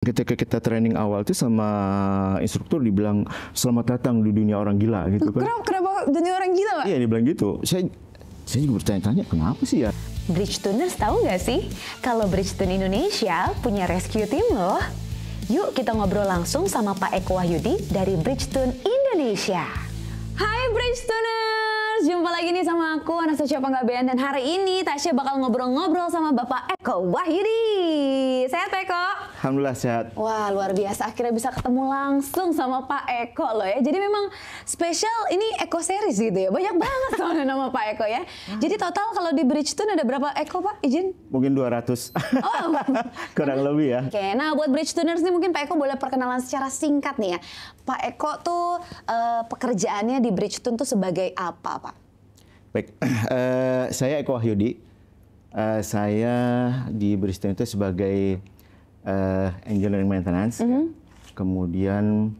Ketika kita training awal tuh sama instruktur dibilang selamat datang di dunia orang gila gitu kan. Kenapa dunia orang gila, Pak? Iya, dibilang gitu. Saya juga bertanya-tanya kenapa sih ya? Bridgetuners tahu nggak sih kalau Bridgetune Indonesia punya rescue team loh? Yuk kita ngobrol langsung sama Pak Eko Wahyudi dari Bridgetune Indonesia. Hai Bridgetuners, jumpa lagi nih sama aku Anastasia Panggabean, dan hari ini Tasya bakal ngobrol-ngobrol sama Bapak Eko Wahyudi. Sehat Pak Eko? Alhamdulillah sehat. Wah, luar biasa, akhirnya bisa ketemu langsung sama Pak Eko loh ya. Jadi memang spesial, ini Eko series gitu ya. Banyak banget soalnya nama Pak Eko ya. Jadi total kalau di Bridgetune ada berapa Eko Pak? Izin? Mungkin 200. Oh. Kurang lebih ya. Oke, nah buat Bridgetuners nih mungkin Pak Eko boleh perkenalan secara singkat nih ya. Pak Eko tuh pekerjaannya di Bridgetune tuh sebagai apa Pak? Baik, saya Eko Wahyudi. Saya di Bridgetune itu sebagai engineering maintenance. Kemudian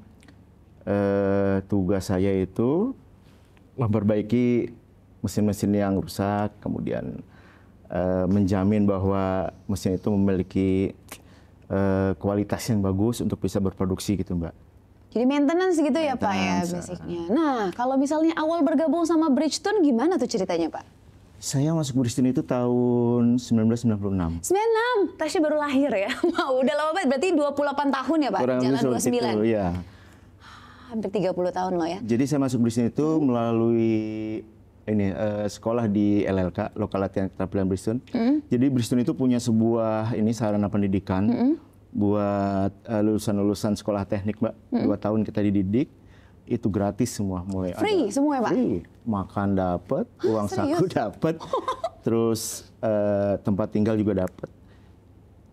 tugas saya itu memperbaiki mesin-mesin yang rusak, kemudian menjamin bahwa mesin itu memiliki kualitas yang bagus untuk bisa berproduksi gitu, Mbak. Jadi maintenance gitu ya Pak ya basicnya. Nah, kalau misalnya awal bergabung sama Bridgetune gimana tuh ceritanya Pak? Saya masuk Bridgetune itu tahun 1996. 96, Tasya baru lahir ya. Wow, udah lama banget, berarti 28 tahun ya Pak? Kurang Jangan lebih 29. itu, ya. Hampir 30 tahun loh ya. Jadi saya masuk Bridgetune itu melalui ini sekolah di LLK, Lokal Latihan Keterampilan Bridgetune. Jadi Bridgetune itu punya sebuah ini sarana pendidikan buat lulusan-lulusan sekolah teknik, Mbak. 2 tahun kita dididik, itu gratis semua, mulai Free semua ya Pak? Free. Makan dapat, uang saku dapat, terus tempat tinggal juga dapat.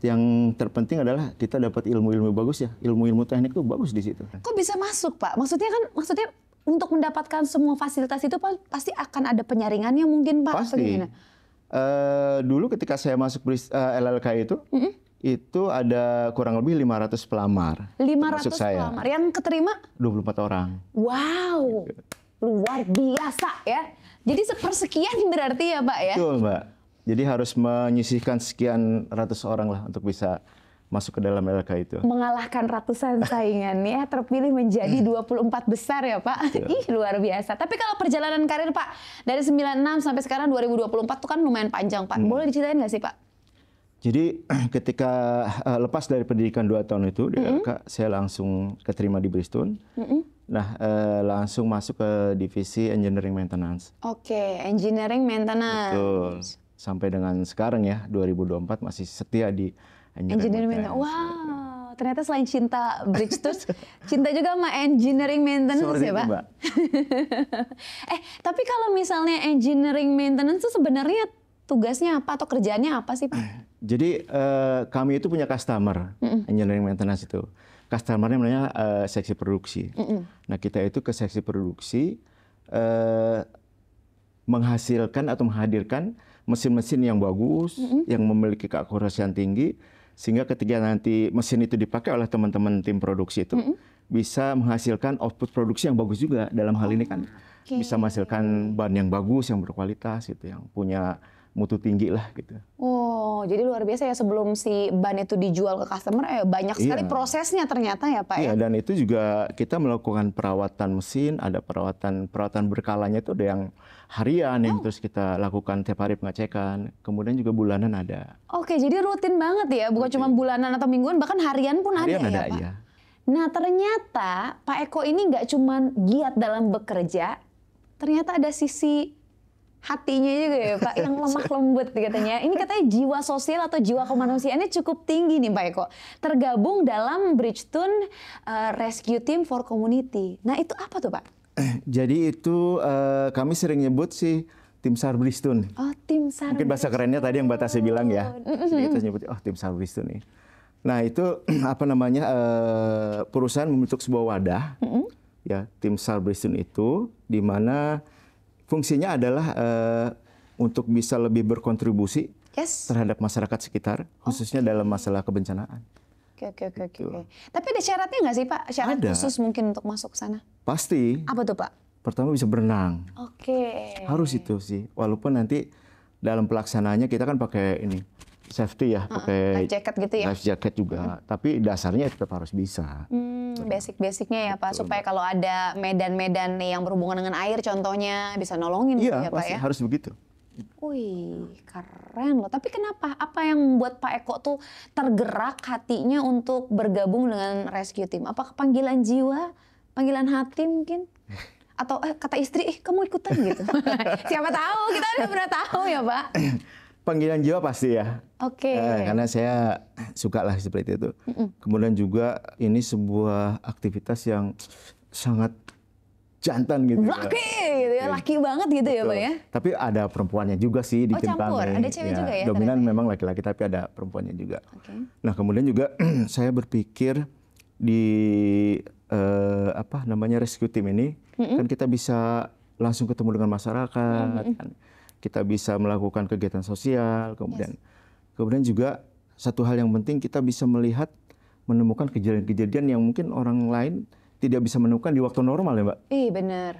Yang terpenting adalah kita dapat ilmu-ilmu bagus ya, ilmu-ilmu teknik itu bagus di situ. Kok bisa masuk Pak? Maksudnya untuk mendapatkan semua fasilitas itu Pak, pasti akan ada penyaringannya mungkin Pak? Pasti. Dulu ketika saya masuk LLK itu ada kurang lebih 500 pelamar. 500 pelamar. Yang keterima? 24 orang. Wow, luar biasa ya. Jadi sepersekian berarti ya Pak ya? Betul Mbak. Jadi harus menyisihkan sekian ratus orang lah untuk bisa masuk ke dalam LLK itu. Mengalahkan ratusan saingannya, terpilih menjadi 24 besar ya Pak. Ih, luar biasa. Tapi kalau perjalanan karir Pak, dari 96 sampai sekarang 2024 itu kan lumayan panjang Pak. Boleh diceritain nggak sih Pak? Jadi ketika lepas dari pendidikan 2 tahun itu di LLK, saya langsung keterima di Bridgetune. Nah, langsung masuk ke divisi engineering maintenance. Oke, engineering maintenance. Betul. Sampai dengan sekarang ya, 2024 masih setia di engineering maintenance. Wow, ternyata selain cinta Bridgetune, cinta juga sama engineering maintenance. Seperti ya Pak? Itu, Mbak. Tapi kalau misalnya engineering maintenance itu sebenarnya tugasnya apa atau kerjaannya apa sih Pak? Jadi kami itu punya customer, engineering maintenance itu. Customernya namanya seksi produksi. Nah kita itu ke seksi produksi menghasilkan atau menghadirkan mesin-mesin yang bagus, yang memiliki keakurasian tinggi, sehingga ketika nanti mesin itu dipakai oleh teman-teman tim produksi itu bisa menghasilkan output produksi yang bagus juga. Dalam hal ini kan bisa menghasilkan ban yang bagus, yang berkualitas, gitu, yang punya mutu tinggi lah gitu. Oh, jadi luar biasa ya, sebelum si ban itu dijual ke customer, banyak sekali prosesnya ternyata ya Pak ya? Iya, dan itu juga kita melakukan perawatan mesin, ada perawatan berkalanya itu ada yang harian yang terus kita lakukan tiap hari pengecekan, kemudian juga bulanan ada. Oke, jadi rutin banget ya, bukan cuma bulanan atau mingguan, bahkan harian pun ada ya Pak? Iya. Nah ternyata Pak Eko ini nggak cuma giat dalam bekerja, ternyata ada sisi hatinya juga ya Pak, yang lemah lembut katanya. Ini katanya jiwa sosial atau jiwa kemanusiaannya cukup tinggi nih Pak Eko. Tergabung dalam Bridgetune Rescue Team for Community. Nah itu apa tuh Pak? Jadi itu kami sering nyebut sih tim SAR Bridgetune. Oh, tim SAR. Mungkin bahasa kerennya tadi yang Batasnya bilang ya. Jadi kita nyebut, tim SAR Bridgetune nih. Nah itu apa namanya, perusahaan membentuk sebuah wadah, ya tim SAR Bridgetune itu, di mana fungsinya adalah untuk bisa lebih berkontribusi terhadap masyarakat sekitar, khususnya dalam masalah kebencanaan. Oke. Tapi ada syaratnya nggak sih Pak? Syarat khusus mungkin untuk masuk ke sana? Pasti. Apa tuh Pak? Pertama bisa berenang. Oke. Harus itu sih. Walaupun nanti dalam pelaksanaannya kita kan pakai ini safety ya, pakai life jacket gitu ya. Life jacket juga, tapi dasarnya tetap harus bisa. Basic-basicnya ya Pak, supaya kalau ada medan-medan yang berhubungan dengan air contohnya bisa nolongin gitu ya Pak pasti ya. harus begitu. Wih, keren loh. Tapi kenapa? Apa yang membuat Pak Eko tuh tergerak hatinya untuk bergabung dengan rescue team? Apakah panggilan jiwa, panggilan hati mungkin? Atau kata istri, kamu ikutan gitu? Siapa tahu, kita nggak pernah tahu ya Pak. Panggilan jiwa pasti ya. Oke. Karena saya suka lah seperti itu. Kemudian juga ini sebuah aktivitas yang sangat jantan gitu. Laki gitu ya, laki banget gitu. Betul. Ya Pak ya. Tapi ada perempuannya juga sih di tim campur. kami. Ada cewek juga ya. Dominan memang laki-laki tapi ada perempuannya juga. Okay. Nah kemudian juga saya berpikir di rescue team ini kan kita bisa langsung ketemu dengan masyarakat, kan. Kita bisa melakukan kegiatan sosial, kemudian juga satu hal yang penting kita bisa melihat menemukan kejadian-kejadian yang mungkin orang lain tidak bisa menemukan di waktu normal ya Mbak. Benar.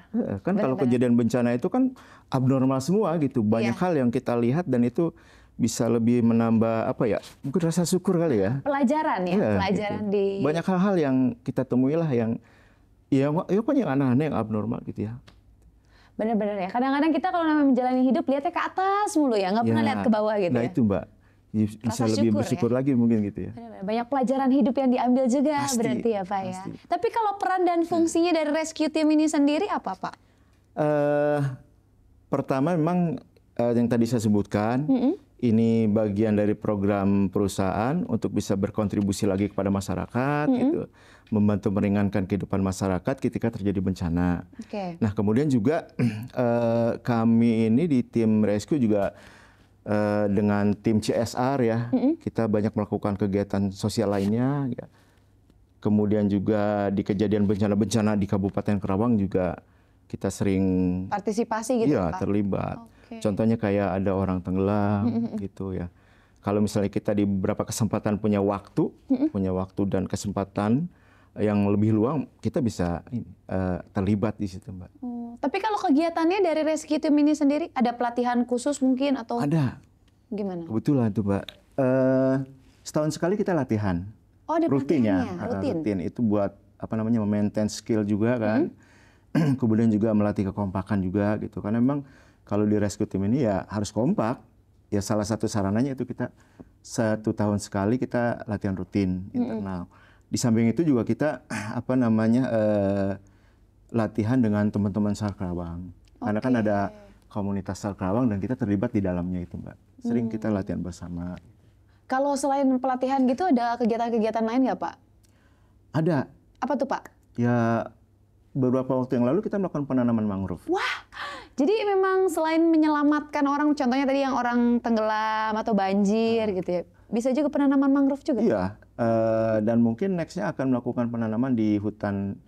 Kan kalau kejadian bencana itu kan abnormal semua gitu. Banyak hal yang kita lihat dan itu bisa lebih menambah mungkin rasa syukur kali ya. Pelajaran ya, pelajaran gitu. Banyak hal-hal yang kita temui lah yang yang aneh-aneh, yang abnormal gitu ya. Benar-benar ya. Kadang-kadang kita kalau namanya menjalani hidup lihatnya ke atas mulu ya, nggak pernah lihat ke bawah gitu. Nah itu Mbak. Bisa lebih bersyukur lagi mungkin gitu ya. Banyak pelajaran hidup yang diambil juga berarti ya Pak ya. Tapi kalau peran dan fungsinya dari rescue team ini sendiri apa Pak? Pertama memang yang tadi saya sebutkan, ini bagian dari program perusahaan untuk bisa berkontribusi lagi kepada masyarakat, gitu, membantu meringankan kehidupan masyarakat ketika terjadi bencana. Nah kemudian juga kami ini di tim rescue juga dengan tim CSR ya, kita banyak melakukan kegiatan sosial lainnya. Ya. Kemudian juga di kejadian bencana-bencana di Kabupaten Karawang juga kita sering partisipasi gitu Pak? Terlibat. Contohnya kayak ada orang tenggelam gitu ya. Kalau misalnya kita di beberapa kesempatan punya waktu dan kesempatan yang lebih luang, kita bisa terlibat di situ Mbak. Tapi kalau kegiatannya dari rescue team ini sendiri ada pelatihan khusus mungkin atau? Ada. Gimana? Kebetulan tuh Mbak. Setahun sekali kita latihan. Oh ada rutin ya. Rutin. Itu buat maintain skill juga kan. Kemudian juga melatih kekompakan juga gitu. Karena memang kalau di rescue team ini ya harus kompak. Ya salah satu sarananya itu kita 1 tahun sekali kita latihan rutin internal. Di samping itu juga kita latihan dengan teman-teman SAR Karawang. Karena kan ada komunitas SAR Karawang dan kita terlibat di dalamnya itu Mbak. Sering kita latihan bersama. Kalau selain pelatihan gitu ada kegiatan-kegiatan lain nggak Pak? Ada. Apa tuh Pak? Ya beberapa waktu yang lalu kita melakukan penanaman mangrove. Wah, jadi memang selain menyelamatkan orang, contohnya tadi yang orang tenggelam atau banjir gitu ya, bisa juga penanaman mangrove juga? Iya, dan mungkin nextnya akan melakukan penanaman di hutan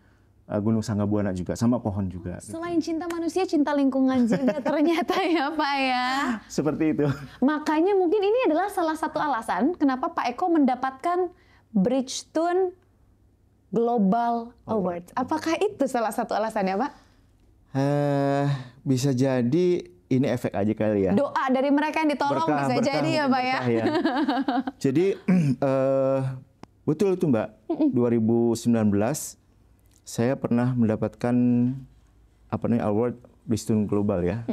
Gunung Sanggabuana juga, sama pohon juga. Selain cinta manusia, cinta lingkungan juga ternyata ya Pak ya. Seperti itu. Makanya mungkin ini adalah salah satu alasan kenapa Pak Eko mendapatkan Bridgestone Global Award. Apakah itu salah satu alasannya Pak? Bisa jadi ini efek aja kali ya. Doa dari mereka yang ditolong berkah, bisa jadi ya Pak ya. Ya. Jadi betul itu Mbak. 2019 saya pernah mendapatkan award Bridgestone Global ya.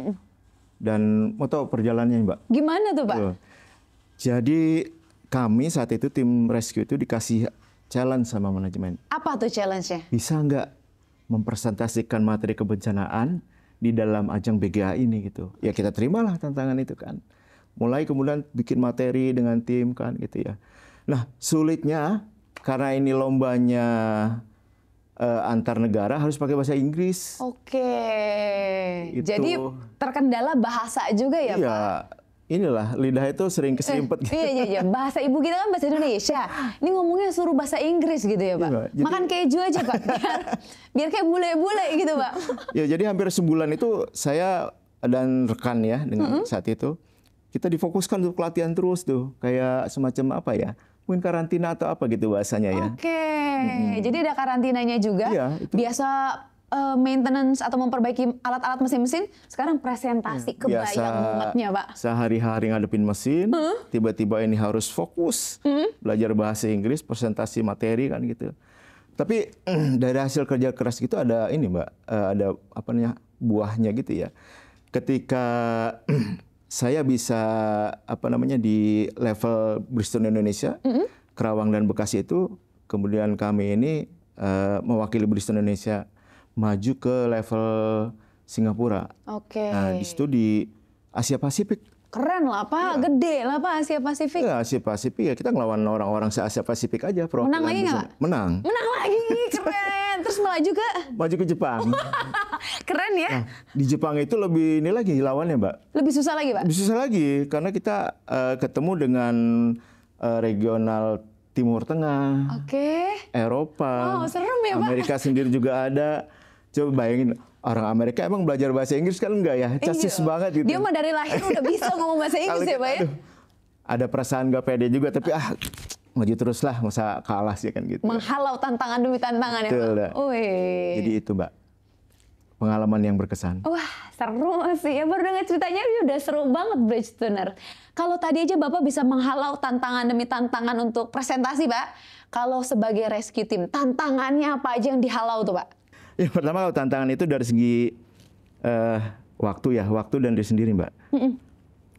Dan mau tahu perjalanannya Mbak? Gimana tuh Pak? Jadi kami saat itu tim rescue itu dikasih challenge sama manajemen. Apa tuh challenge-nya? Bisa nggak mempresentasikan materi kebencanaan di dalam ajang BGA ini gitu. Ya kita terimalah tantangan itu kan. Mulai kemudian bikin materi dengan tim kan gitu ya. Nah sulitnya karena ini lombanya antar negara harus pakai bahasa Inggris. Gitu. Jadi terkendala bahasa juga ya iya. Pak? Inilah lidah itu sering keserimpet gitu. Iya. Bahasa ibu kita kan bahasa Indonesia. Ini ngomongnya suruh bahasa Inggris gitu ya Pak. Iya, makan keju aja Pak. Biar kayak bule-bule gitu Pak. Ya jadi hampir sebulan itu saya dan rekan ya dengan saat itu kita difokuskan untuk latihan terus tuh. Kayak semacam mungkin karantina atau apa gitu bahasanya ya. Jadi ada karantinanya juga. Iya, Biasa maintenance atau memperbaiki alat-alat mesin-mesin, sekarang presentasi kebayang mumetnya, Pak. Sehari-hari ngadepin mesin, tiba-tiba ini harus fokus belajar bahasa Inggris, presentasi materi kan gitu. Tapi dari hasil kerja keras gitu ada ini, Mbak, ada apa namanya buahnya gitu ya. Ketika saya bisa apa namanya di level Bridgestone Indonesia, Kerawang dan Bekasi itu, kemudian kami ini mewakili Bridgestone Indonesia maju ke level Singapura. Oke. Nah, di situ di Asia Pasifik. Keren lah, Pak. Gede lah, Pak, Asia Pasifik. Ya, Asia Pasifik ya, kita ngelawan orang-orang se-Asia Pasifik aja. Menang lagi nggak? Menang. Menang lagi, keren. Terus melaju ke? Maju ke Jepang. Keren ya. Nah, di Jepang itu lebih ini lagi lawannya, Mbak. Lebih susah lagi, Pak? Lebih susah lagi, karena kita ketemu dengan regional Timur Tengah, Eropa, serem ya, Pak? Amerika sendiri juga ada. Coba bayangin, orang Amerika emang belajar bahasa Inggris kan enggak ya? Cacis banget gitu. Dia mah dari lahir udah bisa ngomong bahasa Inggris ya, Pak ya? Ada perasaan gak pede juga, tapi maju terus lah, masa kalah sih kan gitu. Menghalau tantangan demi tantangan ya, Pak? Jadi itu, Mbak, pengalaman yang berkesan. Wah, seru sih ya. Baru dengar ceritanya udah seru banget, Bridgestoner. Kalau tadi aja Bapak bisa menghalau tantangan demi tantangan untuk presentasi, Pak. Kalau sebagai rescue team, tantangannya apa aja yang dihalau tuh, Pak? Yang pertama kalau tantangan itu dari segi waktu ya, waktu dan diri sendiri, Mbak.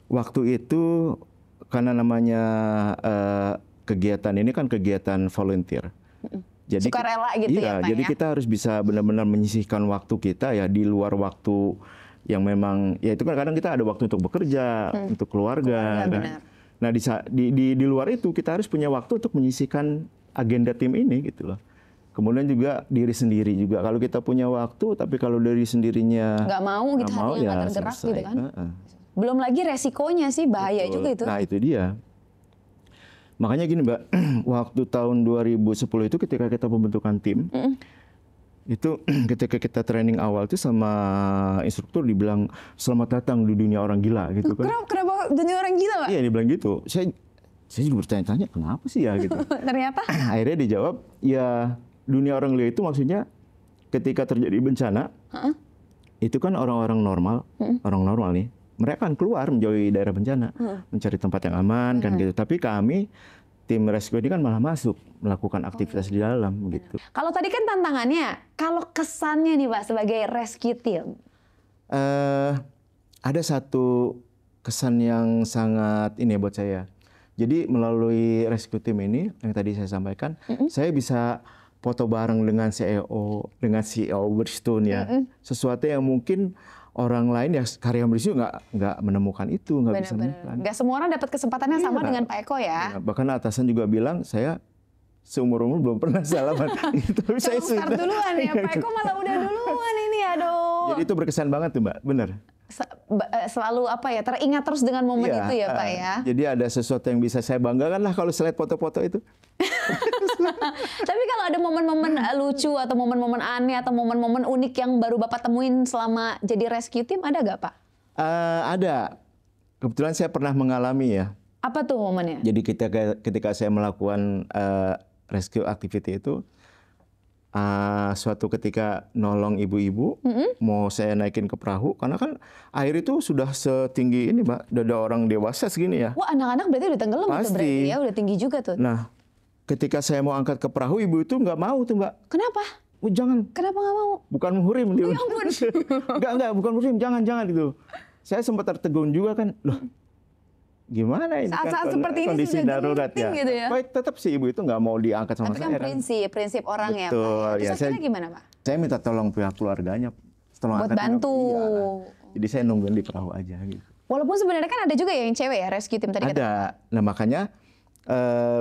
Waktu itu karena namanya kegiatan ini kan kegiatan volunteer. Jadi sukarela gitu ya, Pak, jadi ya? kita harus bisa benar-benar menyisihkan waktu kita ya di luar waktu yang memang ya itu kan kadang kita ada waktu untuk bekerja, untuk keluarga. Kan? Nah di luar itu kita harus punya waktu untuk menyisihkan agenda tim ini gitu loh. Kemudian juga diri sendiri juga. Kalau kita punya waktu, tapi kalau dari sendirinya nggak mau gitu, hatinya nggak tergerak gitu kan. Belum lagi resikonya sih, bahaya juga itu. Nah itu dia. Makanya gini, Mbak, waktu tahun 2010 itu ketika kita pembentukan tim, itu ketika kita training awal itu sama instruktur dibilang selamat datang di dunia orang gila gitu kan. Kenapa dunia orang gila, Pak? Iya, dibilang gitu. Saya juga bertanya-tanya kenapa sih ya gitu. Ternyata? Akhirnya dijawab, ya dunia orang gila itu maksudnya ketika terjadi bencana, itu kan orang-orang normal, orang normal nih, mereka akan keluar menjauhi daerah bencana, mencari tempat yang aman kan gitu. Tapi kami tim rescue ini kan malah masuk melakukan aktivitas di dalam gitu. Kalau tadi kan tantangannya, kalau kesannya nih, Pak, sebagai rescue team, ada satu kesan yang sangat ini buat saya. Jadi melalui rescue team ini yang tadi saya sampaikan, saya bisa foto bareng dengan CEO Bridgestone ya, sesuatu yang mungkin orang lain ya karya Bridgestone nggak menemukan itu, nggak bisa menemukan. Nggak semua orang dapat kesempatan yang sama dengan Pak Eko ya. Bahkan atasan juga bilang saya seumur-umur belum pernah salaman. Tapi saya sudah duluan ya, Pak Eko malah udah duluan ini, aduh. Jadi itu berkesan banget tuh, Mbak, bener. Selalu apa ya, teringat terus dengan momen itu ya, Pak ya. Jadi ada sesuatu yang bisa saya banggakan lah kalau saya lihat foto-foto itu. Tapi kalau ada momen-momen lucu atau momen-momen aneh atau momen-momen unik yang baru Bapak temuin selama jadi rescue team, ada nggak, Pak? Ada. Kebetulan saya pernah mengalami ya. Apa tuh momennya? Jadi ketika saya melakukan rescue activity itu, suatu ketika nolong ibu-ibu, mau saya naikin ke perahu, karena kan air itu sudah setinggi ini, Mbak, dada orang dewasa segini ya. Wah, anak-anak berarti udah tenggelam tuh berarti ya, udah tinggi juga tuh. Nah, ketika saya mau angkat ke perahu, ibu itu nggak mau tuh, Mbak. Kenapa? Oh, jangan. Kenapa nggak mau? Bukan muhrim. Oh, ya ampun. Enggak, bukan muhrim, jangan gitu. Saya sempat tertegun juga kan, loh. Gimana ini saat-saat seperti ini kondisi sudah darurat ya. Gitu ya. Baik, tetap si ibu itu nggak mau diangkat sama saya. saya. Tapi kan prinsip orang ya, Pak. Betul. Terus akhirnya gimana, Pak? Saya minta tolong pihak keluarganya. Buat bantu. Jadi saya nungguin di perahu aja gitu. Walaupun sebenarnya kan ada juga yang cewek ya, rescue team tadi. Ada. Nah makanya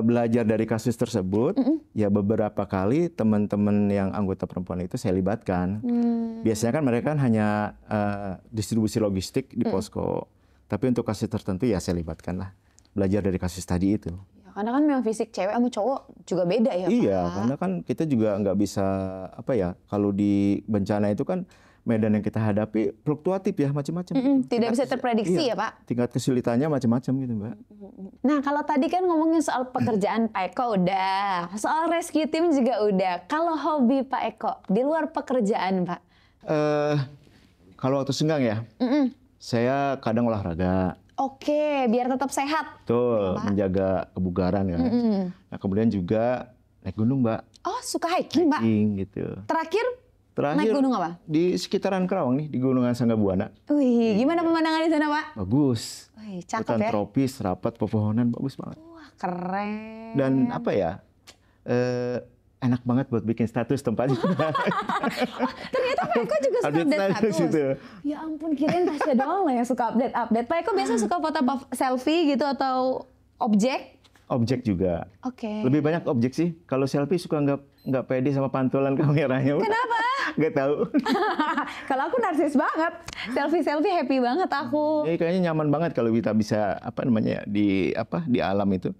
belajar dari kasus tersebut, ya beberapa kali teman-teman yang anggota perempuan itu saya libatkan. Biasanya kan mereka kan hanya distribusi logistik di posko. Tapi untuk kasus tertentu ya saya libatkan lah. Belajar dari kasus tadi itu. Ya, karena kan memang fisik cewek sama cowok juga beda ya, Iya, Pak. karena kan kita juga nggak bisa, apa ya, kalau di bencana itu kan medan yang kita hadapi fluktuatif ya, macam-macam. Tidak bisa terprediksi ya, Pak? Tingkat kesulitannya macam-macam gitu, Mbak. Nah, kalau tadi kan ngomongin soal pekerjaan Pak Eko udah, soal rescue team juga udah. Kalau hobi Pak Eko, di luar pekerjaan, Pak, Kalau waktu senggang ya, saya kadang olahraga. Oke, biar tetap sehat. Betul, menjaga kebugaran ya. Nah, kemudian juga naik gunung, Mbak. Oh, suka hiking, Mbak? Hiking gitu. Terakhir naik Terakhir gunung apa? di sekitaran Kerawang nih, di Gunungan Sanggabuana. Wih, gimana pemandangan di sana, Pak? Bagus. Wih, cakep Hutan ya. tropis, rapat, pepohonan, bagus banget. Wah, keren. Dan apa ya, enak banget buat bikin status tempatnya. Ternyata Pak Eko juga suka Update update status status. itu. Ya ampun, kirain Tasya doang lah yang suka update-update. Pak Eko biasanya suka foto selfie gitu atau objek? Objek juga. Oke. Lebih banyak objek sih. Kalau selfie suka nggak pede sama pantulan kameranya. Kenapa? Nggak tahu. Kalau aku narsis banget. Selfie happy banget aku. Jadi kayaknya nyaman banget kalau kita bisa di alam itu.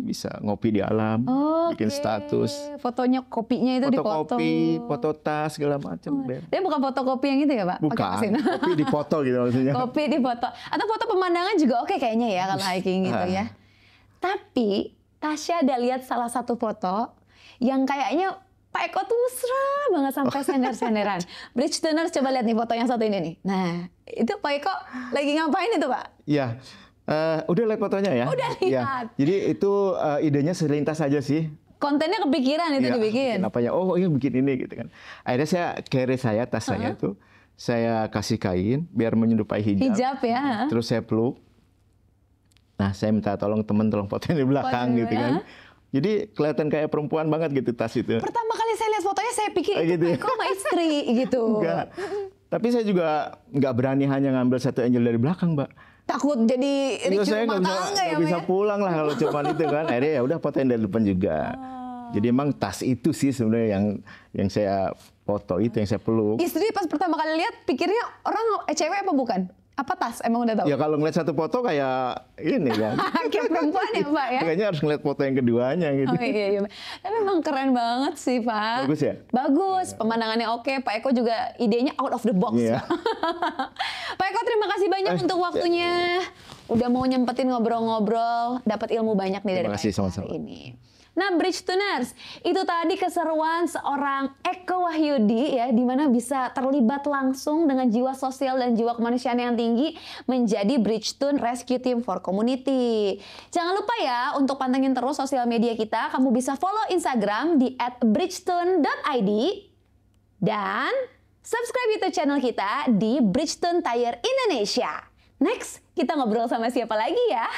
Bisa ngopi di alam, bikin status. Fotonya kopinya itu Foto dipoto. kopi, foto tas segala macam. Tapi bukan fotokopi yang itu ya, Pak? Pakai Bukan. mesin. Kopi dipoto gitu maksudnya. Kopi di foto. Atau foto pemandangan juga oke kayaknya ya kalau hiking gitu ya. Tapi Tasya ada lihat salah satu foto yang kayaknya Pak Eko tuh mesra banget sampai sender-senderan. Bridgetoners, coba lihat nih foto yang satu ini nih. Nah, itu Pak Eko lagi ngapain itu, Pak? Iya. Udah lihat fotonya ya? Udah lihat. Ya. Jadi itu idenya selintas aja sih. Kontennya kepikiran itu dibikin. Apanya? Oh, ini bikin ini gitu kan. Akhirnya tas saya tuh saya kasih kain biar menyerupai hijab. Hijab ya. Terus saya peluk. Nah, saya minta tolong fotoin di belakang gitu kan. Jadi kelihatan kayak perempuan banget gitu tas itu. Pertama kali saya lihat fotonya saya pikir itu gitu. Pak Eko sama istri gitu. Enggak. Tapi saya juga nggak berani hanya ngambil satu angel dari belakang, Mbak. Takut jadi Terus ricau saya rumah tangga ya, nggak Pak bisa ya? pulang lah kalau cuma itu kan. Akhirnya ya udah fotoin dari depan juga. Jadi emang tas itu sih sebenarnya yang saya foto itu yang saya peluk. Istri pas pertama kali lihat pikirnya orang cewek apa bukan? Apa tas? Emang udah tahu? Ya kalau ngeliat satu foto kayak ini kan. Kayak perempuan ya, Pak ya? Kayaknya harus ngeliat foto yang keduanya gitu. Oh iya. Tapi memang keren banget sih, Pak. Bagus ya? Bagus, pemandangannya oke. Pak Eko juga idenya out of the box. Iya. Pak Eko terima kasih banyak untuk waktunya. Udah mau nyempetin ngobrol-ngobrol, dapat ilmu banyak nih dari Terima Pak kasih, Eko sama-sama. hari ini. Nah, Bridgetoners, itu tadi keseruan seorang Eko Wahyudi ya, di mana bisa terlibat langsung dengan jiwa sosial dan jiwa kemanusiaan yang tinggi menjadi Bridgeton Rescue Team for Community. Jangan lupa ya untuk pantengin terus sosial media kita. Kamu bisa follow Instagram di @bridgeton.id dan subscribe YouTube channel kita di Bridgeton Tire Indonesia. Next, kita ngobrol sama siapa lagi ya?